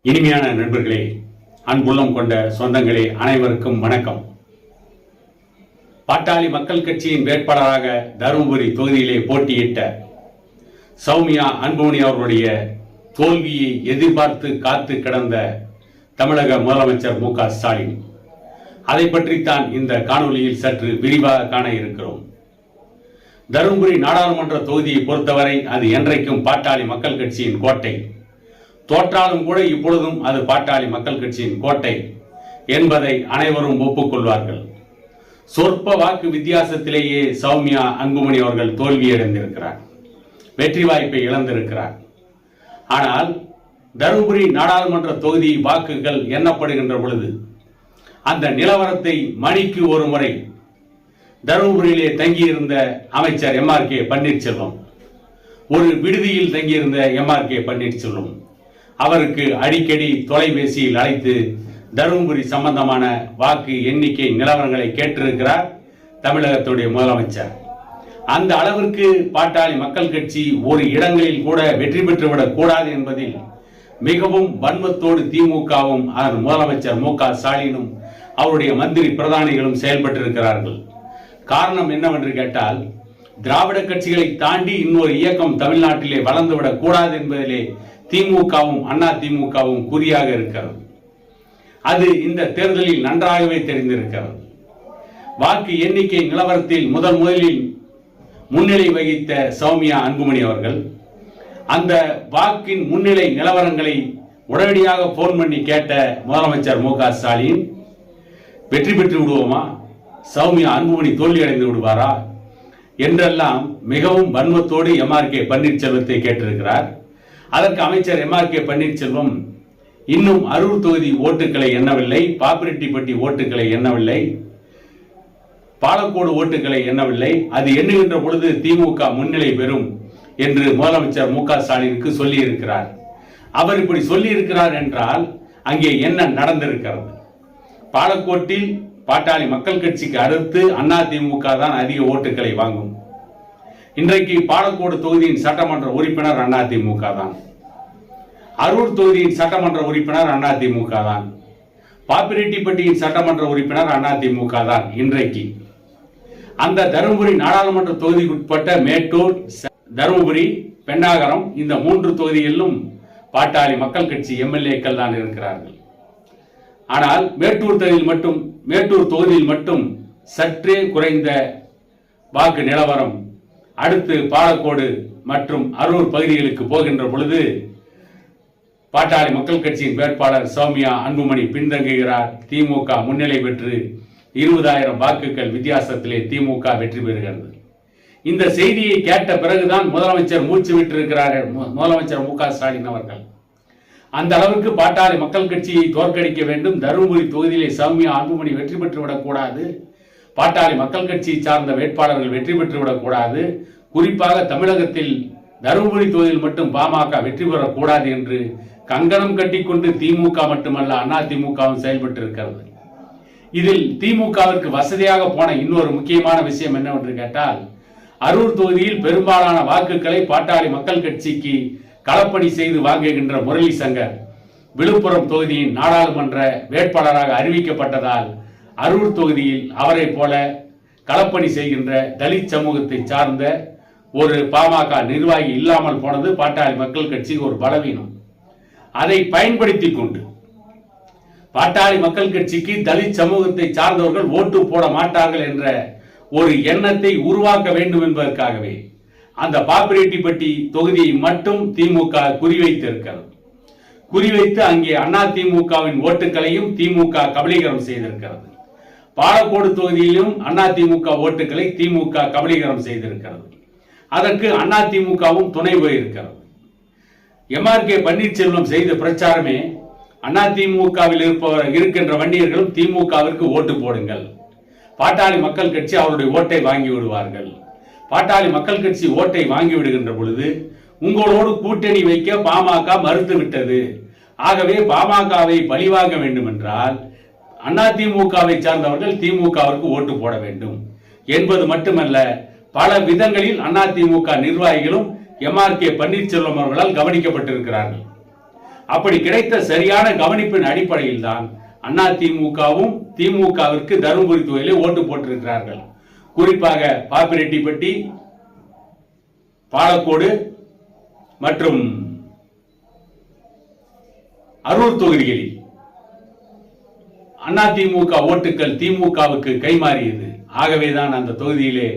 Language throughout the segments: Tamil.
இனிமையான நண்பர்களே, அன்புள்ளம் கொண்ட சொந்தங்களே, அனைவருக்கும் வணக்கம். பாட்டாளி மக்கள் கட்சியின் வேட்பாளராக தருமபுரி தொகுதியிலே போட்டியிட்ட சௌமியா அன்புமணி அவர்களுடைய தோல்வியை எதிர்பார்த்து காத்து கிடந்த தமிழக முதலமைச்சர் மு.க. ஸ்டாலின், அதை பற்றித்தான் இந்த காணொலியில் சற்று விரிவாக காண இருக்கிறோம். தருமபுரி நாடாளுமன்ற தொகுதியை பொறுத்தவரை அது என்றைக்கும் பாட்டாளி மக்கள் கட்சியின் கோட்டை. தோற்றாலும் கூட இப்பொழுதும் அது பாட்டாளி மக்கள் கட்சியின் கோட்டை என்பதை அனைவரும் ஒப்புக்கொள்வார்கள். சொற்ப வாக்கு வித்தியாசத்திலேயே சௌமியா அன்புமணி அவர்கள் தோல்வியடைந்திருக்கிறார், வெற்றி வாய்ப்பை இழந்திருக்கிறார். ஆனால் தருமபுரி நாடாளுமன்ற தொகுதி வாக்குகள் எண்ணப்படுகின்ற பொழுது அந்த நிலவரத்தை மணிக்கு ஒரு முறை தருமபுரியிலே தங்கியிருந்த அமைச்சர் எம்.ஆர்.கே. பன்னீர்செல்வம், ஒரு விடுதியில் தங்கியிருந்த எம்.ஆர்.கே. பன்னீர்செல்வம் அவருக்கு அடிக்கடி தொலைபேசியில் அழைத்து தருமபுரி சம்பந்தமான வாக்கு எண்ணிக்கை நிலவரங்களை கேட்டிருக்கிறார் தமிழகத்துடைய முதலமைச்சர். அந்த அளவிற்கு பாட்டாளி மக்கள் கட்சி ஒரு இடங்களில் கூட வெற்றி பெற்றுவிடக் கூடாது என்பதில் மிகவும் வன்மத்தோடு திமுகவும் அதன் முதலமைச்சர் மு.க. ஸ்டாலினும் அவருடைய மந்திரி பிரதானிகளும் செயல்பட்டிருக்கிறார்கள். காரணம் என்னவென்று கேட்டால், திராவிட கட்சிகளை தாண்டி இன்னொரு இயக்கம் தமிழ்நாட்டிலே வளர்ந்துவிடக் கூடாது என்பதிலே திமுகவும் அண்ணா திமுகவும் குறியாக இருக்கிறது. அது இந்த தேர்தலில் நன்றாகவே தெரிந்திருக்கிறது. வாக்கு எண்ணிக்கை நிலவரத்தில் முதலில் முன்னிலை வகித்த சௌமியா அன்புமணி அவர்கள் அந்த வாக்கின் முன்னிலை நிலவரங்களை உடனடியாக போன் பண்ணி கேட்ட முதலமைச்சர் மு.க. ஸ்டாலின், வெற்றி பெற்று விடுவோமா, சௌமியா அன்புமணி தோல்வி அடைந்து விடுவாரா என்றெல்லாம் மிகவும் வன்மத்தோடு எம்.ஆர்.கே. பன்னீர்செல்வத்தை கேட்டிருக்கிறார். அதற்கு அமைச்சர் எம்.ஆர்.கே. பன்னீர்செல்வம் இன்னும் அரூர் தொகுதி ஓட்டுகளை எண்ணவில்லை, பாப்பிரெட்டிப்பட்டி ஓட்டுகளை எண்ணவில்லை, பாலக்கோடு ஓட்டுகளை எண்ணவில்லை, அது எண்ணுகின்ற பொழுது திமுக முன்னிலை பெறும் என்று முதலமைச்சர் மு.க. ஸ்டாலினுக்கு சொல்லி இருக்கிறார். அவர் இப்படி சொல்லி இருக்கிறார் என்றால் அங்கே என்ன நடந்திருக்கிறது? பாலக்கோட்டில் பாட்டாளி மக்கள் கட்சிக்கு அடுத்து அண்ணா திமுக தான் அதிக ஓட்டுகளை வாங்கும். இன்றைக்கு பாலக்கோடு தொகுதியின் சட்டமன்ற உறுப்பினர் அண்ணா திமுக தான், அரூர் தொகுதியின் சட்டமன்ற உறுப்பினர் அண்ணா திமுக தான், பாப்பிரெட்டிப்பட்டியின் சட்டமன்ற உறுப்பினர் அண்ணா திமுக தான். இன்றைக்கு அந்த தருமபுரி நாடாளுமன்ற தொகுதிக்குட்பட்ட மேட்டூர், தருமபுரி, பெண்ணாகரம் இந்த 3 தொகுதிகளிலும் பாட்டாளி மக்கள் கட்சி எம்எல்ஏக்கள் தான் இருக்கிறார்கள். ஆனால் மேட்டூர் தொகுதியில் மட்டும் சற்றே குறைந்த வாக்கு நிலவரம். அடுத்து பாலக்கோடு மற்றும் அரூர் பகுதிகளுக்கு போகின்ற பொழுது பாட்டாளி மக்கள் கட்சியின் வேட்பாளர் சௌமியா அன்புமணி பின்தங்குகிறார். திமுக முன்னிலை பெற்று 20,000 வாக்குகள் வித்தியாசத்திலே திமுக வெற்றி பெறுகிறது. இந்த செய்தியை கேட்ட பிறகுதான் முதலமைச்சர் மூச்சு விட்டிருக்கிறார் முதலமைச்சர் மு.க. ஸ்டாலின் அவர்கள். அந்த அளவுக்கு பாட்டாளி மக்கள் கட்சியை தோற்கடிக்க வேண்டும், தருமபுரி தொகுதியிலே சௌமியா அன்புமணி வெற்றி பெற்றுவிடக் கூடாது, பாட்டாளி மக்கள் கட்சியை சார்ந்த வேட்பாளர்கள் வெற்றி பெற்றுவிடக் கூடாது, குறிப்பாக தமிழகத்தில் தருமபுரி தொகுதியில் மட்டும் பாமக வெற்றி பெறக்கூடாது என்று கங்கணம் கட்டிக்கொண்டு திமுக மட்டுமல்ல அண்ணா திமுகவும் செயல்பட்டிருக்கிறது. இதில் திமுகவிற்கு வசதியாக போன இன்னொரு முக்கியமான விஷயம் என்னவென்று கேட்டால், அரூர் தொகுதியில் பெரும்பாலான வாக்குகளை பாட்டாளி மக்கள் கட்சிக்கு களப்பணி செய்து வாங்குகின்ற முரளி சங்கர் விழுப்புரம் தொகுதியின் நாடாளுமன்ற வேட்பாளராக அறிவிக்கப்பட்டதால் அரூர் தொகுதியில் அவரை போல களப்பணி செய்கின்ற தலித் சமூகத்தை சார்ந்த ஒரு பாமக நிர்வாகி இல்லாமல் போனது பாட்டாளி மக்கள் கட்சிக்கு ஒரு பலவீனம். அதை பயன்படுத்தி கொண்டு பாட்டாளி மக்கள் கட்சிக்கு தலித் சமூகத்தை சார்ந்தவர்கள் ஓட்டு போட மாட்டார்கள் என்ற ஒரு எண்ணத்தை உருவாக்க வேண்டும் என்பதற்காகவே அந்த பாப்பிரெட்டிப்பட்டி தொகுதியை மட்டும் திமுக குறிவைத்திருக்கிறது. குறிவைத்து அங்கே அண்ணா திமுகவின் ஓட்டுகளையும் திமுக கபலீகரம் செய்திருக்கிறது. பாலக்கோடு தொகுதியிலும் அண்ணா திமுக ஓட்டுகளை திமுக கபலீகரம் செய்திருக்கிறது. அதற்கு அண்ணா திமுகவும் துணை போயிருக்கிறது. எம்.ஆர்.கே. பன்னீர்செல்வம் செய்த பிரச்சாரமே, அண்ணா திமுகவில் இருக்கின்ற வன்னியர்களும் திமுகவிற்கு ஓட்டு போடுங்கள், பாட்டாளி மக்கள் கட்சி அவருடைய ஓட்டை வாங்கி விடுவார்கள், பாட்டாளி மக்கள் கட்சி ஓட்டை வாங்கி விடுகின்ற பொழுது உங்களோடு கூட்டணி வைக்க பாமக மறுத்து விட்டது, ஆகவே பாமகவை பழிவாங்க வேண்டும் என்றால் அதிமுகவை சார்ந்தவர்கள் திமுகவிற்கு ஓட்டு போட வேண்டும் என்பது மட்டுமல்ல, பல விதங்களில் அதிமுக நிர்வாகிகளும் எம்.ஆர்.கே. பன்னீர்செல்வம் அவர்களால் கவனிக்கப்பட்டிருக்கிறார்கள். அப்படி கிடைத்த சரியான கவனிப்பின் அடிப்படையில் தான் அண்ணா திமுகவும் திமுகவிற்கு தருமபுரி தொகுதியிலே ஓட்டு போட்டிருக்கிறார்கள். குறிப்பாக பாப்பிரெட்டிப்பட்டி, பாலக்கோடு மற்றும் அரூர் தொகுதிகளில் அதிமுக ஓட்டுக்கள் திமுகவுக்கு கைமாறியது. ஆகவேதான் அந்த தொகுதியிலே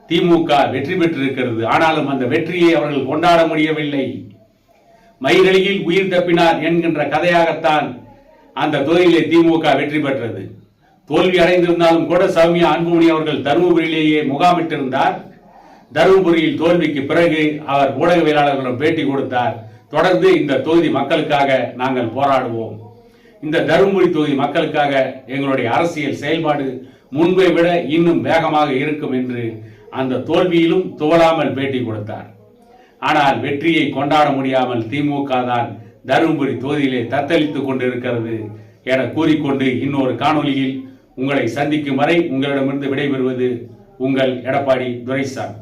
திமுக வெற்றி பெற்றிருக்கிறது. ஆனாலும் அந்த வெற்றியை அவர்கள் கொண்டாட முடியவில்லை. மைகளில் உயிர் தப்பினார் என்கின்ற கதையாகத்தான் அந்த தொகுதியிலே திமுக வெற்றி பெற்றது. தோல்வி அடைந்திருந்தாலும் கூட சௌமியா அன்புமணி அவர்கள் தருமபுரியிலேயே முகாமிட்டிருந்தார். தருமபுரியில் தோல்விக்கு பிறகு அவர் ஊடகவியலாளர்களிடம் பேட்டி கொடுத்தார். தொடர்ந்து இந்த தொகுதி மக்களுக்காக நாங்கள் போராடுவோம், இந்த தருமபுரி தொகுதி மக்களுக்காக எங்களுடைய அரசியல் செயல்பாடு முன்பை விட இன்னும் வேகமாக இருக்கும் என்று அந்த தோல்வியிலும் துவளாமல் பேட்டி கொடுத்தார். ஆனால் வெற்றியை கொண்டாட முடியாமல் திமுக தான் தருமபுரி தொகுதியிலே தத்தளித்துக் கொண்டிருக்கிறது என கூறிக்கொண்டு இன்னொரு காணொலியில் உங்களை சந்திக்கும் வரை உங்களிடமிருந்து விடைபெறுவது உங்கள் எடப்பாடி துரைசாமி.